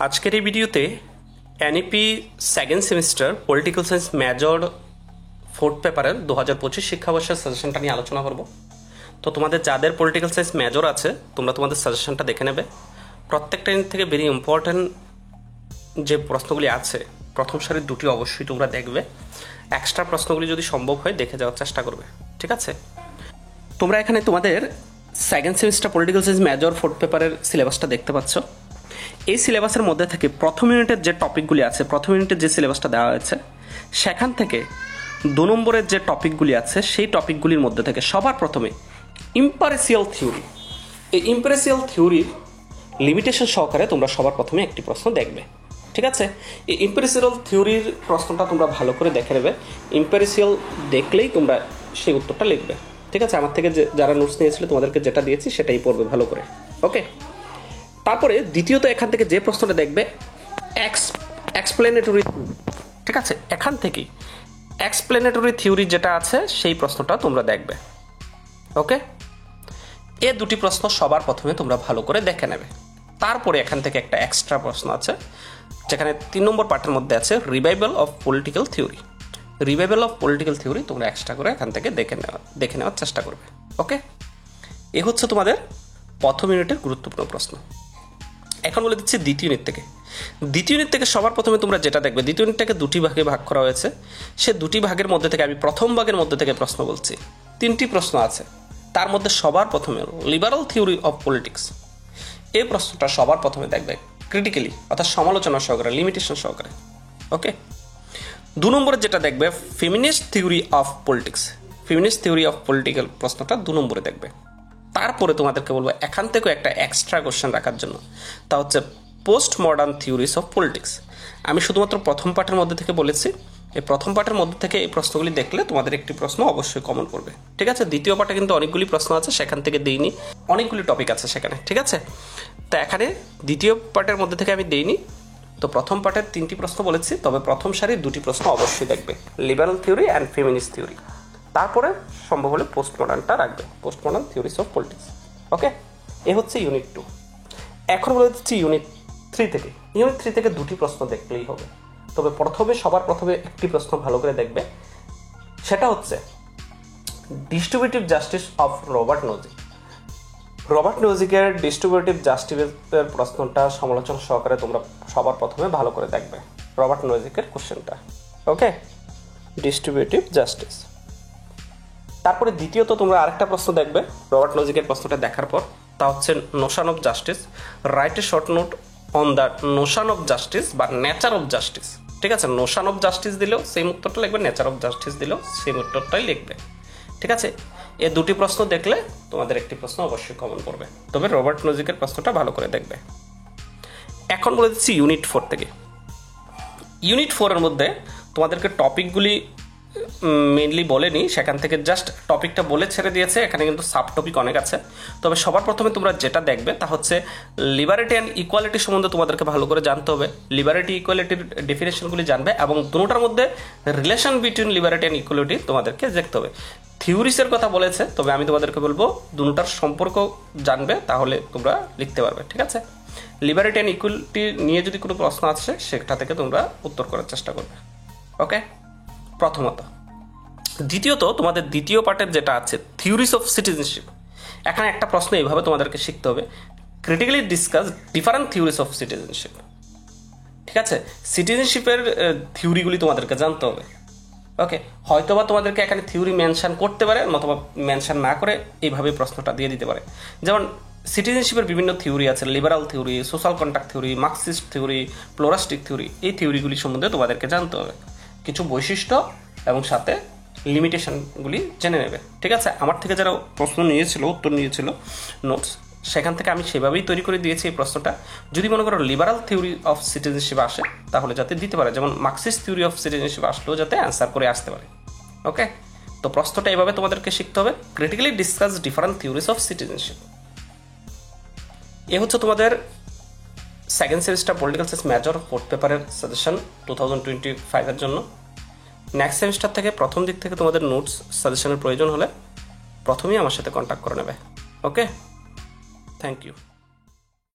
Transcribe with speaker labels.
Speaker 1: আজকের এই ভিডিওতে NEP second semester political science major fourth পেপারের 2025 শিক্ষাবর্ষের সাজেশনটা নিয়ে আলোচনা করব। তো তোমাদের যাদের পলিটিক্যাল সায়েন্স মেজর আছে তোমরা তোমাদের সাজেশনটা দেখে নেবে। প্রত্যেকটা ইউনিট থেকে ভেরি ইম্পর্ট্যান্ট যে প্রশ্নগুলি আছে প্রথম সারির দুটি অবশ্যই তোমরা দেখবে। এক্সট্রা প্রশ্নগুলি যদি সম্ভব হয় দেখে যাওয়ার চেষ্টা করবে, ঠিক আছে? তোমরা এখানে তোমাদের second semester political science major fourth পেপারের সিলেবাসটা দেখতে পাচ্ছ। এই সিলেবাসের মধ্যে থেকে প্রথম ইউনিটের যে টপিকগুলি আছে, প্রথম ইউনিটের যে সিলেবাসটা দেওয়া হয়েছে সেখান থেকে 2 নম্বরের যে টপিকগুলি আছে সেই টপিকগুলির মধ্যে থেকে সবার প্রথমে ইম্পারেসিয়াল থিওরি, এই ইম্পারেসিয়াল থিওরির লিমিটেশন সহকারে তোমরা সবার প্রথমে একটি প্রশ্ন দেখবে, ঠিক আছে? এই ইম্পারেসিয়াল থিওরির প্রশ্নটা তোমরা ভালো করে দেখে নেবে। ইম্পারেসিয়াল দেখলেই তোমরা সেই উত্তরটা লিখবে, ঠিক আছে? আমার থেকে যারা নোটস নিয়েছিল তোমাদেরকে যেটা দিয়েছি সেটাই পড়বে ভালো করে, ওকে? তারপরে দ্বিতীয়ত এখান থেকে যে প্রশ্নটা দেখবে এক্সপ্লেনেটরি, ঠিক আছে? এখান থেকে এক্সপ্লেনেটরি থিওরি যেটা আছে সেই প্রশ্নটা তোমরা দেখবে, ওকে? এই দুটি প্রশ্ন সবার প্রথমে তোমরা ভালো করে দেখে নেবে। তারপরে এখান থেকে একটা এক্সট্রা প্রশ্ন আছে যেখানে 3 নম্বর পার্টের মধ্যে আছে revival of political theory. Revival of political theory তোমরা এক্সট্রা করে এখান থেকে দেখে নেওয়ার চেষ্টা করবে, ওকে? এ হচ্ছে তোমাদের প্রথম ইউনিটের গুরুত্বপূর্ণ প্রশ্ন। এখন বলে দিচ্ছি দ্বিতীয় ইউনিট থেকে। দ্বিতীয় ইউনিট থেকে সবার প্রথমে তোমরা যেটা দেখবে, দ্বিতীয় ইউনিটটাকে দুটি ভাগে ভাগ করা হয়েছে। সে দুটি ভাগের মধ্যে থেকে আমি প্রথম ভাগের মধ্যে থেকে প্রশ্ন বলছি। 3টি প্রশ্ন আছে, তার মধ্যে সবার প্রথমে লিবারাল থিওরি অফ পলিটিক্স। এই প্রশ্নটা সবার প্রথমে দেখবে ক্রিটিক্যালি, অর্থাৎ সমালোচনা সহকারে, লিমিটেশন সহকারে, ওকে? 2 নম্বরে যেটা দেখবে feminist theory of politics. Feminist theory of political প্রশ্নটা 2 নম্বরে দেখবে। তারপরে তোমাদেরকে বলবো এখান থেকেও একটা এক্সট্রা কোশ্চেন রাখার জন্য, তা হচ্ছে post modern theories of politics. আমি শুধুমাত্র প্রথম পার্টের মধ্যে থেকে বলেছি, এই প্রথম পার্টের মধ্যে থেকে এই প্রশ্নগুলি দেখলে তোমাদের একটি প্রশ্ন অবশ্যই কমন করবে, ঠিক আছে? দ্বিতীয় পার্টে কিন্তু অনেকগুলি প্রশ্ন আছে, সেখান থেকে দিইনি, অনেকগুলি টপিক আছে সেখানে, ঠিক আছে? তো এখানে দ্বিতীয় পার্টের মধ্যে থেকে আমি দিইনি। তো প্রথম পার্টের 3টি প্রশ্ন বলেছি, তবে প্রথম সারির 2টি প্রশ্ন অবশ্যই দেখবে, liberal theory and feminist theory. তারপরে সম্ভব হলে পোস্ট মডার্নটা রাখবে, post modern theories of politics, okay? এ হচ্ছে ইউনিট 2। এখন বলে দিচ্ছি ইউনিট 3 থেকে। ইউনিট 3 থেকে 2টি প্রশ্ন দেখলেই হবে, তবে সবার প্রথমে একটি প্রশ্ন ভালো করে দেখবে। সেটা হচ্ছে distributive justice of Robert Nozick. Robert নজিকের ডিস্ট্রিবিউটিভ জাস্টিসের প্রশ্নটা সমালোচনা সহকারে তোমরা সবার প্রথমে ভালো করে দেখবে, রবার্ট নজিকের কোশ্চেনটা, ওকে? Distributive justice. তারপরে দ্বিতীয়ত তোমরা আরেকটা প্রশ্ন দেখবে রবার্ট নজিকের প্রশ্নটা দেখার পর, তা হচ্ছে Notion of justice. Write a short note on the Notion of justice বা নেচার অফ জাস্টিস, ঠিক আছে? নোশন অফ জাস্টিস দিলেও সেম উত্তরটা লিখবে, নেচার অফ জাস্টিস দিলেও সেম উত্তরটাই লিখবে, ঠিক আছে? এই দুটি প্রশ্ন দেখলে তোমাদের একটি প্রশ্ন অবশ্যই কমন করবে, তবে রবার্ট নজিকের প্রশ্নটা ভালো করে দেখবে। এখন বলে দিচ্ছি ইউনিট 4 থেকে। ইউনিট 4 এর মধ্যে তোমাদেরকে টপিকগুলি মেইনলি বলেনি, সেখান থেকে জাস্ট টপিকটা বলে ছেড়ে দিয়েছে। এখানে কিন্তু সাব টপিক অনেক আছে, তবে সবার প্রথমে তোমরা যেটা দেখবে তা হচ্ছে লিবারিটি অ্যান্ড ইকুয়ালিটি সম্বন্ধে তোমাদেরকে ভালো করে জানতে হবে। লিবারিটি ইকুয়ালিটির ডেফিনেশনগুলি জানবে এবং দুটোটার মধ্যে relation between liberty and equality তোমাদেরকে দেখতে হবে। থিওরিসের কথা বলেছে, তবে আমি তোমাদেরকে বলবো দুটোটার সম্পর্ক জানবে, তাহলে তোমরা লিখতে পারবে, ঠিক আছে? লিবারিটি অ্যান্ড ইকুয়ালিটি নিয়ে যদি কোনো প্রশ্ন আসে সেটা থেকে তোমরা উত্তর করার চেষ্টা করবে, ওকে? প্রথমত। দ্বিতীয়ত তোমাদের দ্বিতীয় পার্টের যেটা আছে থিওরিস অফ সিটিজেনশিপ, এখানে একটা প্রশ্ন এইভাবে তোমাদেরকে শিখতে হবে, critically discuss different theories of citizenship, ঠিক আছে? সিটিজেনশিপের থিওরিগুলি তোমাদেরকে জানতে হবে, ওকে? হয়তোবা তোমাদেরকে এখানে থিওরি মেনশন করতে পারে, অথবা মেনশন না করে এইভাবে প্রশ্নটা দিয়ে দিতে পারে। যেমন সিটিজেনশিপের বিভিন্ন থিওরি আছে, liberal theory, social contract theory, Marxist theory, pluralistic theory. এই থিওরিগুলি সম্বন্ধে তোমাদেরকে জানতে হবে, কিছু বৈশিষ্ট্য এবং সাথে লিমিটেশনগুলি জেনে নেবে, ঠিক আছে? আমার থেকে যারা প্রশ্ন নিয়েছিল, উত্তর নিয়েছিল নোটস, সেখান থেকে আমি সেভাবেই তৈরি করে দিয়েছি এই প্রশ্নটা। যদি মনে করো লিবারাল থিওরি অফ সিটিজেনশিপ আসে তাহলে যাতে দিতে পারে, যেমন মার্কসিস্ট থিওরি অফ সিটিজেনশিপ আসলেও যাতে অ্যান্সার করে আসতে পারে, ওকে? তো প্রশ্নটা এভাবে তোমাদেরকে শিখতে হবে, critically discuss different theories of citizenship. এ হচ্ছে তোমাদের second semester political science major fourth পেপারের সাজেশন 2025 এর জন্য। নেক্সট সেমিস্টার থেকে প্রথম দিক থেকে তোমাদের নোটস সাজেশনের প্রয়োজন হলে প্রথমেই আমার সাথে কন্ট্যাক্ট করে নেবে, ওকে? Thank you.